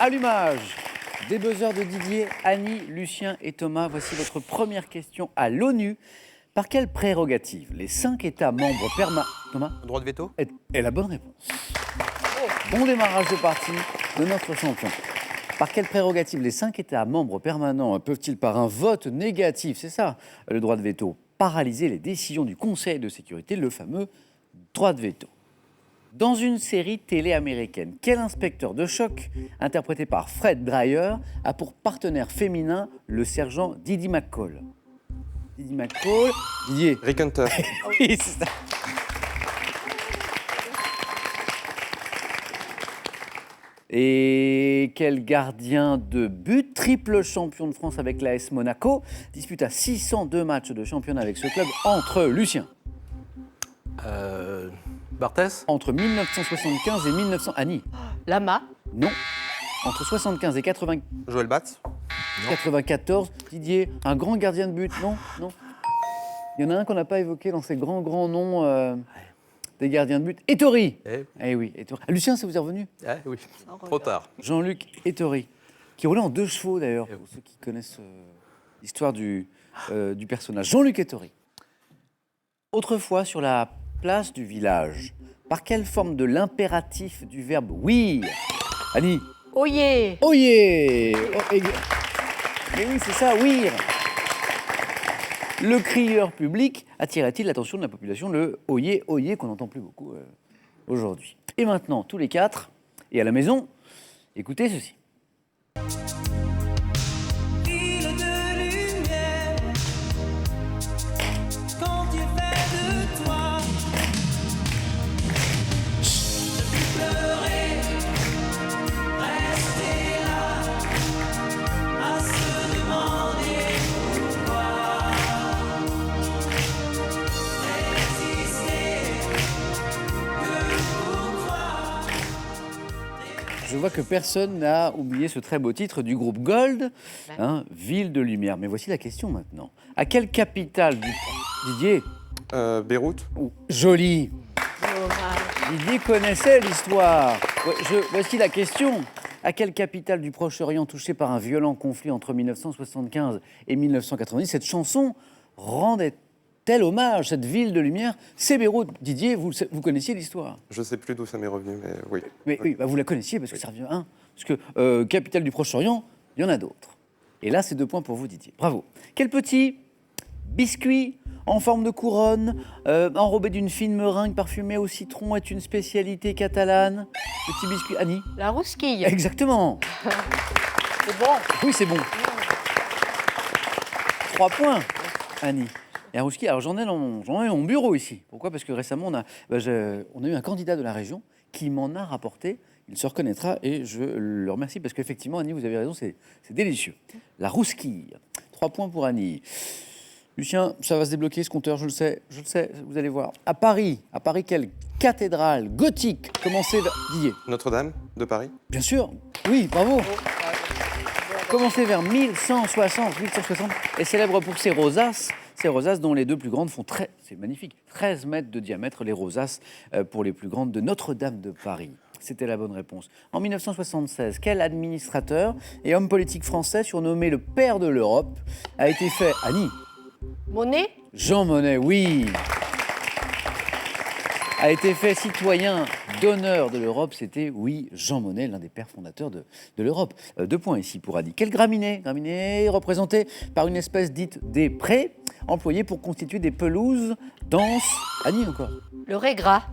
Allumage. Des buzzers de Didier, Annie, Lucien et Thomas. Voici votre première question à l'ONU. Par quelle prérogative les 5 États membres permanents... Thomas ? Droit de veto ? est la bonne réponse. Bon démarrage de partie de notre champion. Par quelle prérogative les 5 États membres permanents peuvent-ils, par un vote négatif, c'est ça, le droit de veto, paralyser les décisions du Conseil de sécurité, le fameux droit de veto? Dans une série télé américaine, quel inspecteur de choc, interprété par Fred Dreyer, a pour partenaire féminin le sergent Didi McCall? Didi McCall, Didier. Rick Hunter. Oui, c'est ça. Et quel gardien de but, triple champion de France avec l'AS Monaco, disputa 602 matchs de championnat avec ce club entre Lucien. Barthès. Entre 1975 et 1900. Annie. Lama. Non. Entre 75 et 80... Joël Batz. 94. Didier, un grand gardien de but. Non, non. Il y en a un qu'on n'a pas évoqué dans ces grands noms des gardiens de but. Ettori. Eh oui, Ettori. Lucien, ça vous est revenu? Oui, trop tard. Jean-Luc Ettori, qui roulait en 2 chevaux d'ailleurs, pour ceux qui connaissent l'histoire du personnage. Jean-Luc Ettori. Autrefois, sur la place du village, par quelle forme de l'impératif du verbe oui? Annie. Oyez. Oyez. Mais oui, c'est ça, oui. Le crieur public attirait-il l'attention de la population, le oyez, oyez, qu'on n'entend plus beaucoup aujourd'hui. Et maintenant, tous les 4, et à la maison, écoutez ceci. Je vois que personne n'a oublié ce très beau titre du groupe Gold, Ville de Lumière. Mais voici la question maintenant. À quelle capitale du... Didier? Beyrouth. Joli. Didier connaissait l'histoire. Voici la question. À quelle capitale du Proche-Orient touchée par un violent conflit entre 1975 et 1990 cette chanson rendait-elle hommage? Cette ville de lumière, c'est Beyrouth. Didier, vous connaissiez l'histoire? Je ne sais plus d'où ça m'est revenu, mais oui. Mais oui, vous la connaissiez parce que ça revient. Parce que capitale du Proche-Orient, il y en a d'autres. Et là, c'est 2 points pour vous, Didier. Bravo. Quel petit biscuit en forme de couronne, enrobé d'une fine meringue parfumée au citron, est une spécialité catalane? Petit biscuit, Annie? La rousquille. Exactement. C'est bon. Oui, c'est bon. 3 points, Annie. Et un rousquille, alors j'en ai dans mon bureau ici. Pourquoi? Parce que récemment, on a eu un candidat de la région qui m'en a rapporté. Il se reconnaîtra et je le remercie parce qu'effectivement, Annie, vous avez raison, c'est délicieux. La rousquille. 3 points pour Annie. Lucien, ça va se débloquer ce compteur, je le sais, vous allez voir. À Paris, quelle cathédrale gothique commencée vers... Didier. Notre-Dame de Paris. Bien sûr, oui, bravo. Commencée vers 1160, est célèbre pour ses rosaces. Ces rosaces dont les 2 plus grandes font c'est magnifique, 13 mètres de diamètre, les rosaces pour les plus grandes de Notre-Dame de Paris. C'était la bonne réponse. En 1976, quel administrateur et homme politique français surnommé le père de l'Europe a été fait... Annie. Monnet. Jean Monnet, oui. A été fait citoyen d'honneur de l'Europe, c'était, oui, Jean Monnet, l'un des pères fondateurs de l'Europe. 2 points ici pour Annie. Quel graminé? Graminé représenté par une espèce dite des prés, employée pour constituer des pelouses denses. Annie encore. Le régras.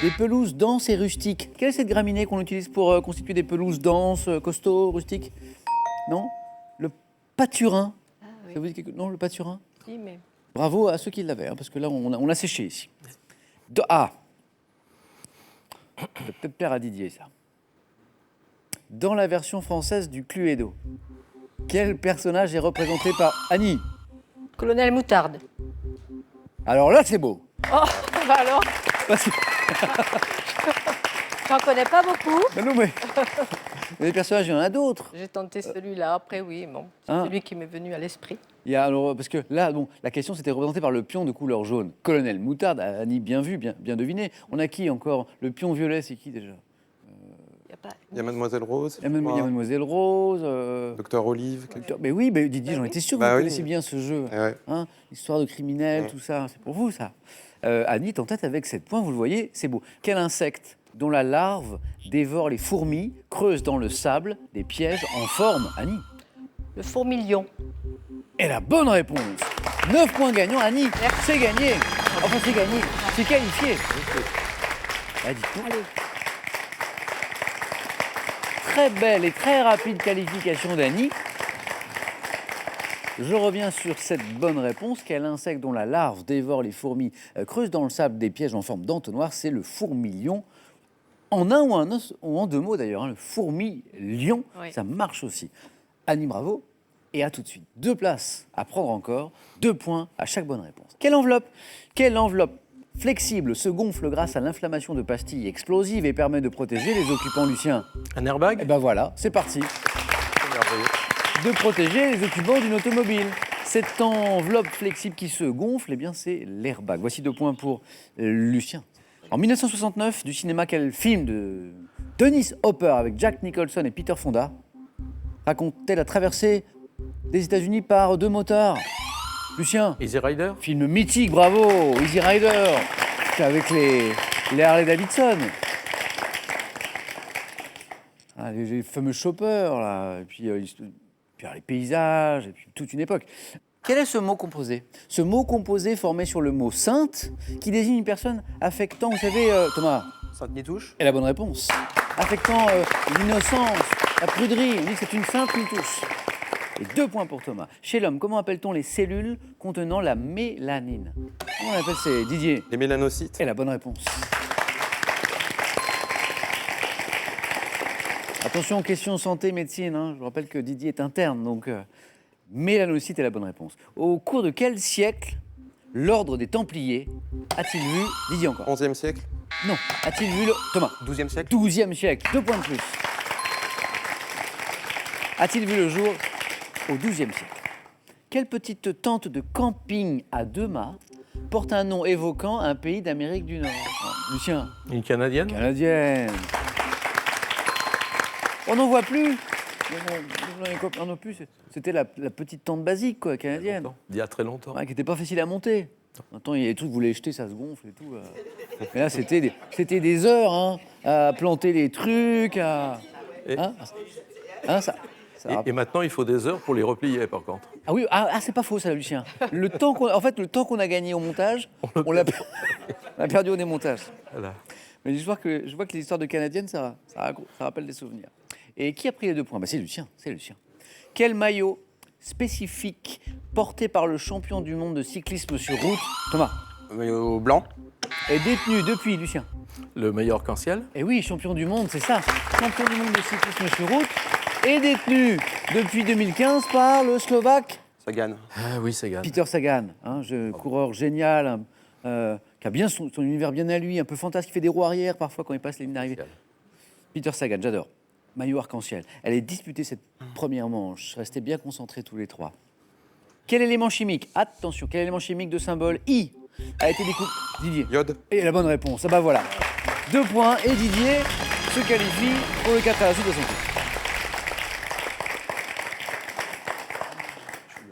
Des pelouses denses et rustiques. Quelle est cette graminée qu'on utilise pour constituer des pelouses denses, costauds, rustiques? Non? Le pâturin. Ah, oui. Ça vous dit non, le pâturin? Si, mais... Bravo à ceux qui l'avaient, parce que là, on l'a séché ici. Ça peut peut-être plaire à Didier, ça. Dans la version française du Cluedo, quel personnage est représenté par Annie? Colonel Moutarde. Alors là, c'est beau. Oh, bah alors, Parce que... j'en connais pas beaucoup. non, mais les personnages, il y en a d'autres. J'ai tenté celui-là, après oui, bon, c'est celui qui m'est venu à l'esprit. Il y a, alors, parce que là, bon, la question c'était représenté par le pion de couleur jaune. Colonel Moutarde, Annie, bien vu, bien deviné. On a qui encore? Le pion violet, c'est qui déjà? Il n'y a Il y a Mademoiselle Rose. Il y a Mademoiselle Rose. Docteur Olive. Mais oui, mais Didier, j'en étais sûr que Bah vous oui. connaissez bien ce jeu. Eh ouais. Hein, histoire de criminels, tout ça, c'est pour vous ça. Annie est en tête avec 7 points, vous le voyez, c'est beau. Quel insecte dont la larve dévore les fourmis, creuse dans le sable des pièges en forme, Annie? Le fourmilion. Et la bonne réponse. 9 points gagnants, Annie, c'est gagné. Enfin, c'est gagné, c'est qualifié. Ah, dites-nous. Très belle et très rapide qualification d'Annie. Je reviens sur cette bonne réponse. Quel insecte dont la larve dévore les fourmis, creuse dans le sable des pièges en forme d'entonnoir? C'est le fourmilion. En un ou en deux mots d'ailleurs, hein, le fourmilion, Oui. ça marche aussi. Annie, bravo. Et à tout de suite. 2 places à prendre encore, 2 points à chaque bonne réponse. Quelle enveloppe? Quelle enveloppe flexible se gonfle grâce à l'inflammation de pastilles explosives et permet de protéger les occupants, Lucien? Un Eh airbag? ben voilà, c'est parti. Merveilleux. De protéger les occupants d'une automobile. Cette enveloppe flexible qui se gonfle, eh bien c'est l'airbag. Voici 2 points pour Lucien. En 1969, du cinéma, quel film de Dennis Hopper avec Jack Nicholson et Peter Fonda racontait la traversée des États-Unis par 2 motards? Lucien, Easy Rider? film mythique, bravo, Easy Rider, c'est avec les Harley Davidson. Ah, les fameux choppers, là, et puis, puis alors, les paysages, et puis toute une époque. Quel est ce mot composé? Ce mot composé formé sur le mot sainte, qui désigne une personne affectant, vous savez, Thomas, Sainte-Nitouche. est la bonne réponse. Affectant l'innocence, la pruderie, on dit que c'est une sainte nitouche. Et 2 points pour Thomas. Chez l'homme, comment appelle-t-on les cellules contenant la mélanine? Comment on appelle ces Didier? Les mélanocytes. Et la bonne réponse. Attention, question santé, médecine. Hein. Je vous rappelle que Didier est interne, donc mélanocyte est la bonne réponse. Au cours de quel siècle l'ordre des Templiers a-t-il vu Didier encore? 11e siècle. Non. A-t-il vu le Thomas? 12e siècle. 12e siècle. 2 points de plus. A-t-il vu le jour au 12e siècle? Quelle petite tente de camping à 2 mâts porte un nom évoquant un pays d'Amérique du Nord? Lucien? Une Canadienne? Canadienne. On n'en voit plus. On n'en plus. C'était la petite tente basique, quoi, canadienne. Il y a très longtemps. Ouais, qui n'était pas facile à monter. Maintenant, il y a des trucs, vous les jetez, ça se gonfle et tout. Mais là, c'était des heures hein, à planter les trucs, à. Et- Hein ça Et maintenant, il faut des heures pour les replier, par contre. Ah oui, c'est pas faux ça, Lucien. Le temps qu'on a gagné au montage, on l'a perdu au démontage. Voilà. Mais je vois que les histoires de Canadiennes, ça rappelle des souvenirs. Et qui a pris les 2 points? C'est Lucien, c'est Lucien. Quel maillot spécifique porté par le champion du monde de cyclisme sur route, Thomas, Maillot blanc. est détenu depuis, Lucien? Le meilleur arc-en-ciel? Eh oui, champion du monde, c'est ça. Champion du monde de cyclisme sur route est détenu depuis 2015 par le Slovaque Sagan. Ah oui, c'est Gann. Peter Sagan, coureur génial, qui a bien son univers bien à lui, un peu fantasque, qui fait des roues arrière parfois quand il passe les lignes d'arrivée. Peter Sagan, j'adore. Maillot arc-en-ciel. Elle est disputée cette première manche. Restez bien concentrés tous les 3. Quel élément chimique, attention, quel élément chimique de symbole I a été découvert? Didier. Iode. Et la bonne réponse. Ah bah voilà. 2 points et Didier se qualifie pour le 4 à la suite de son tour.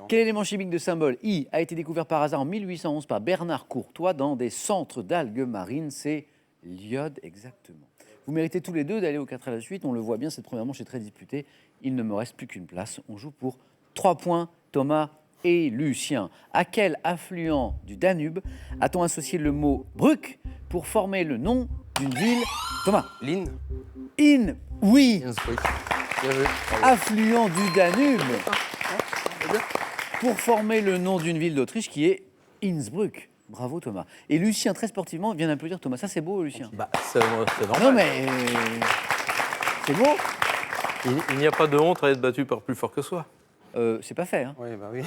Quel élément chimique de symbole I a été découvert par hasard en 1811 par Bernard Courtois dans des centres d'algues marines? C'est l'iode exactement. Vous méritez tous les 2 d'aller au 4 à la suite. On le voit bien, cette première manche est très disputée. Il ne me reste plus qu'une place. On joue pour 3 points, Thomas et Lucien. À quel affluent du Danube a-t-on associé le mot Bruck pour former le nom d'une ville? Thomas. Lynn. In, oui, Innsbruck. Bien vu. affluent du Danube pour former le nom d'une ville d'Autriche qui est Innsbruck. Bravo Thomas. Et Lucien, très sportivement, vient d'applaudir Thomas. Ça c'est beau Lucien. Bah, c'est normal. Non mais c'est beau. Il n'y a pas de honte à être battu par plus fort que soi. C'est pas fait. Hein. Oui, bah oui.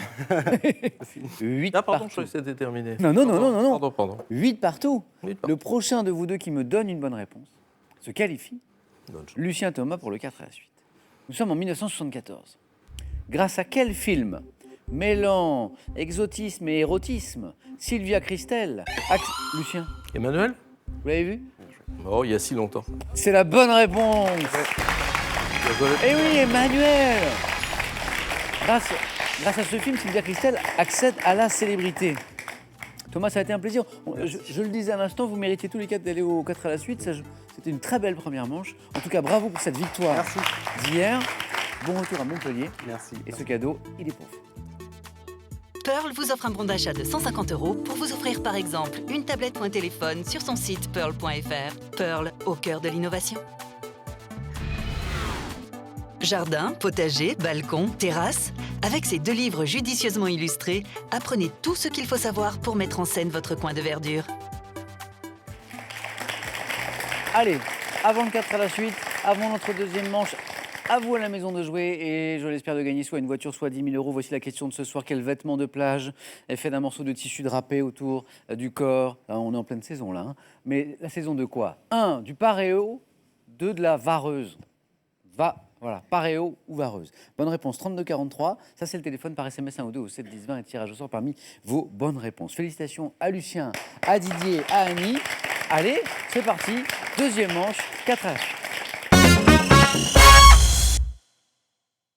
8 Ah, pardon, partout. je croyais que c'était terminé. Non. Pardon. 8 partout. 8 partout. Le prochain de vous deux qui me donne une bonne réponse se qualifie. Bonne chance. Lucien Thomas pour le 4 à la suite. Nous sommes en 1974. Grâce à quel film mêlant exotisme et érotisme Sylvia Christel, Lucien, Emmanuel? vous l'avez vu? Oh, il y a si longtemps. C'est la bonne réponse. Eh oui, Emmanuel. Grâce à ce film, Sylvia Christel accède à la célébrité. Thomas, ça a été un plaisir. Je le disais à l'instant, vous méritiez tous les 4 d'aller aux 4 à la suite. C'était une très belle première manche. En tout cas, bravo pour cette victoire Merci. d'hier. Bon retour à Montpellier. Merci. Et ce cadeau, il est pour vous. Pearl vous offre un bon d'achat de 150 € pour vous offrir par exemple une tablette ou un téléphone sur son site pearl.fr. Pearl, au cœur de l'innovation. Jardin, potager, balcon, terrasse. Avec ces 2 livres judicieusement illustrés, apprenez tout ce qu'il faut savoir pour mettre en scène votre coin de verdure. Allez, avant le 4 à la suite, avant notre deuxième manche, à vous à la maison de jouer et je l'espère de gagner soit une voiture, soit 10 000 €. Voici la question de ce soir. Quel vêtement de plage est fait d'un morceau de tissu drapé autour du corps? On est en pleine saison là. Hein. Mais la saison de quoi? 1, du paréo. 2, de la vareuse. Voilà, paréo ou vareuse. Bonne réponse, 3243. Ça, c'est le téléphone par SMS 1 ou 2 au 7 10 20 et tirage au sort parmi vos bonnes réponses. Félicitations à Lucien, à Didier, à Annie. Allez, c'est parti. Deuxième manche, 4 à la suite.